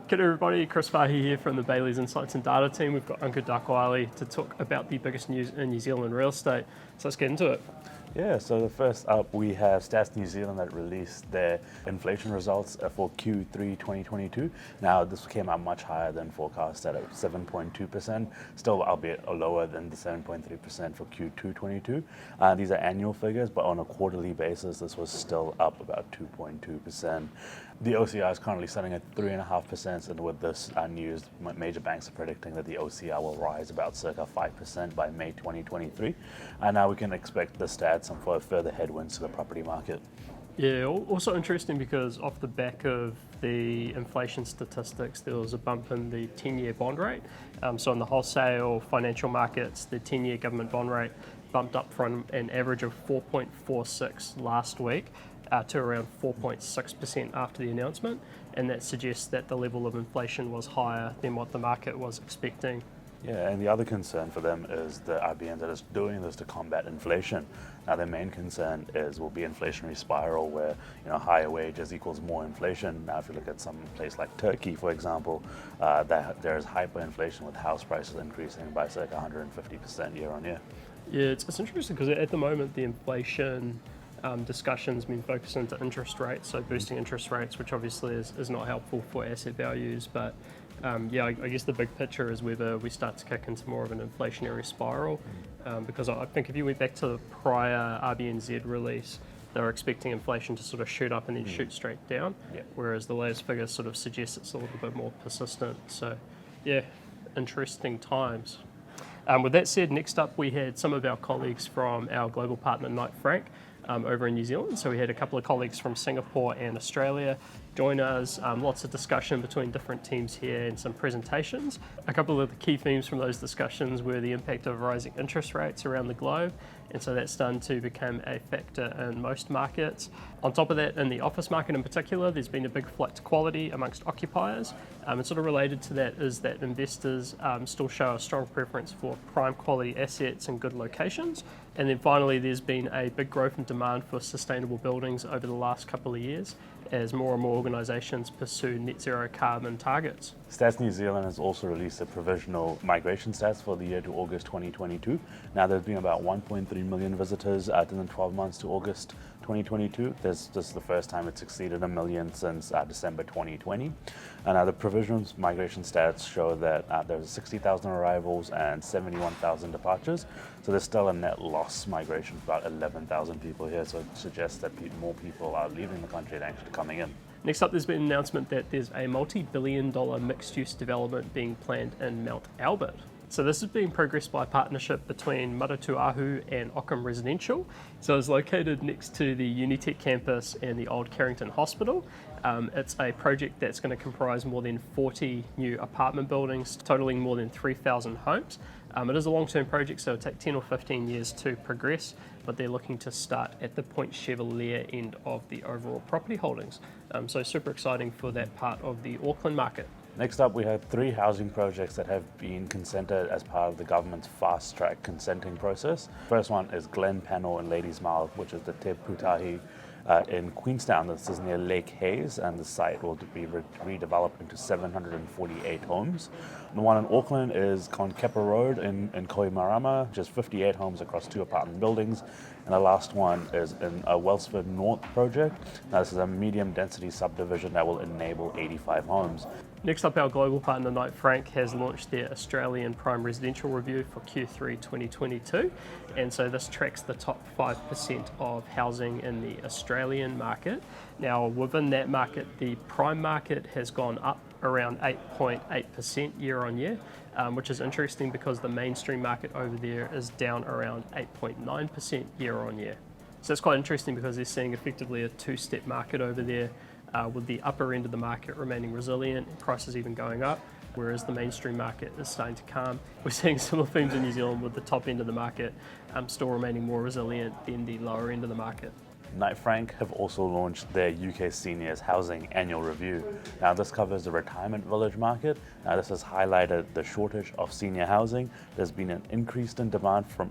G'day everybody, Chris Farhi here from the Bayleys Insights Data team. We've got Ankur Dakwale to talk about the biggest news in New Zealand real estate. So let's get into it. Yeah, so the first up we have Stats New Zealand that released their inflation results for Q3 2022. Now this came out much higher than forecast at 7.2%, still albeit lower than the 7.3% for Q2 22. These are annual figures, but on a quarterly basis this was still up about 2.2%. The OCR is currently sitting at 3.5%, and with this news, major banks are predicting that the OCR will rise about circa 5% by May 2023. And now we can expect this to add some further headwinds to the property market. Yeah, also interesting because off the back of the inflation statistics, there was a bump in the 10-year bond rate. So in the wholesale financial markets, the 10-year government bond rate bumped up from an average of 4.46 last week to around 4.6% after the announcement, and that suggests that the level of inflation was higher than what the market was expecting. Yeah, and the other concern for them is the RBN that is doing this to combat inflation. Now their main concern will be inflationary spiral where higher wages equals more inflation. Now if you look at some place like Turkey, for example, that there is hyperinflation with house prices increasing by circa 150% year on year. Yeah, it's interesting because at the moment the inflation discussion's been focused into interest rates, so boosting interest rates, which obviously is not helpful for asset values. But I guess the big picture is whether we start to kick into more of an inflationary spiral, because I think if you went back to the prior RBNZ release, they were expecting inflation to sort of shoot up and then shoot straight down, whereas the latest figures sort of suggest it's a little bit more persistent. So yeah, interesting times. With that said, next up we had some of our colleagues from our global partner Knight Frank over in New Zealand. So we had a couple of colleagues from Singapore and Australia join us, lots of discussion between different teams here and some presentations. A couple of the key themes from those discussions were the impact of rising interest rates around the globe, and so that's starting to become a factor in most markets. On top of that, in the office market in particular, there's been a big flight to quality amongst occupiers, and sort of related to that is that investors still show a strong preference for prime quality assets and good locations. And then finally, there's been a big growth in demand for sustainable buildings over the last couple of years as more and more organisations pursue net zero carbon targets. Stats New Zealand has also released a provisional migration stats for the year to August 2022. Now there's been about 1.3 million visitors in the 12 months to August 2022. This is the first time it's exceeded 1 million since December 2020. And the provisional migration stats show that there's 60,000 arrivals and 71,000 departures. So there's still a net loss migration for about 11,000 people here. So it suggests that more people are leaving the country than actually coming in. Next up, there's been an announcement that there's a multi-billion-dollar mixed-use development being planned in Mt Albert. So this is being progressed by a partnership between Maratuahu and Ockham Residential. So it's located next to the Unitec campus and the old Carrington Hospital. It's a project that's going to comprise more than 40 new apartment buildings, totaling more than 3,000 homes. It is a long-term project, so it'll take 10 or 15 years to progress, but they're looking to start at the Point Chevalier end of the overall property holdings. So super exciting for that part of the Auckland market. Next up, we have 3 housing projects that have been consented as part of the government's fast-track consenting process. First one is Glen Panel in Ladies Mile, which is the Te Putahi in Queenstown. This is near Lake Hayes, and the site will be redeveloped into 748 homes. The one in Auckland is Konkepa Road in Kohimarama, just 58 homes across 2 apartment buildings. And the last one is in a Wellsford North project. Now this is a medium density subdivision that will enable 85 homes. Next up, our global partner Knight Frank has launched their Australian Prime Residential Review for Q3 2022, and so this tracks the top 5% of housing in the Australian market. Now within that market, the prime market has gone up around 8.8% year on year, which is interesting because the mainstream market over there is down around 8.9% year on year. So it's quite interesting because they're seeing effectively a 2-step market over there, with the upper end of the market remaining resilient, prices even going up, whereas the mainstream market is starting to calm. We're seeing similar themes in New Zealand with the top end of the market still remaining more resilient than the lower end of the market. Knight Frank have also launched their UK Seniors Housing Annual Review. Now this covers the retirement village market. Now this has highlighted the shortage of senior housing. There's been an increase in demand from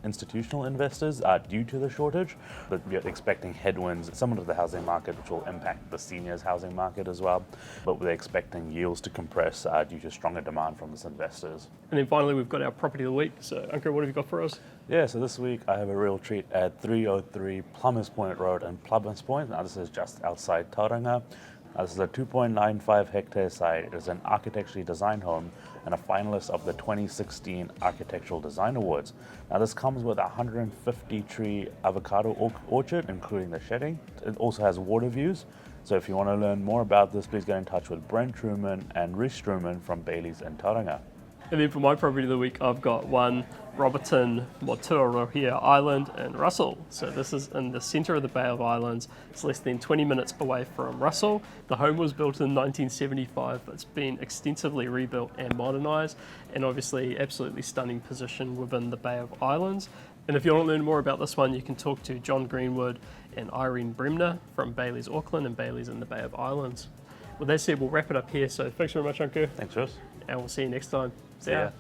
institutional investors due to the shortage, but we're expecting headwinds similar to the housing market, which will impact the seniors housing market as well. But we're expecting yields to compress due to stronger demand from these investors. And then finally, we've got our property of the week. So, Ankur, what have you got for us? Yeah, so this week I have a real treat at 303 Plummers Point Road in Plummers Point. Now this is just outside Tauranga. This is a 2.95 hectare site. It is an architecturally designed home and a finalist of the 2016 Architectural Design Awards. Now this comes with a 150 tree avocado orchard, including the shedding. It also has water views. So if you want to learn more about this, please get in touch with Brent Truman and Rhys Truman from Bayleys in Tauranga. And then for my property of the week, I've got one Roberton-Motuarohia Island in Russell. So this is in the centre of the Bay of Islands. It's less than 20 minutes away from Russell. The home was built in 1975, but it's been extensively rebuilt and modernised, and obviously absolutely stunning position within the Bay of Islands. And if you want to learn more about this one, you can talk to John Greenwood and Irene Bremner from Bayleys Auckland and Bayleys in the Bay of Islands. With that said, we'll wrap it up here. So thanks very much, Ankur. Thanks, Rhys. And we'll see you next time. See ya.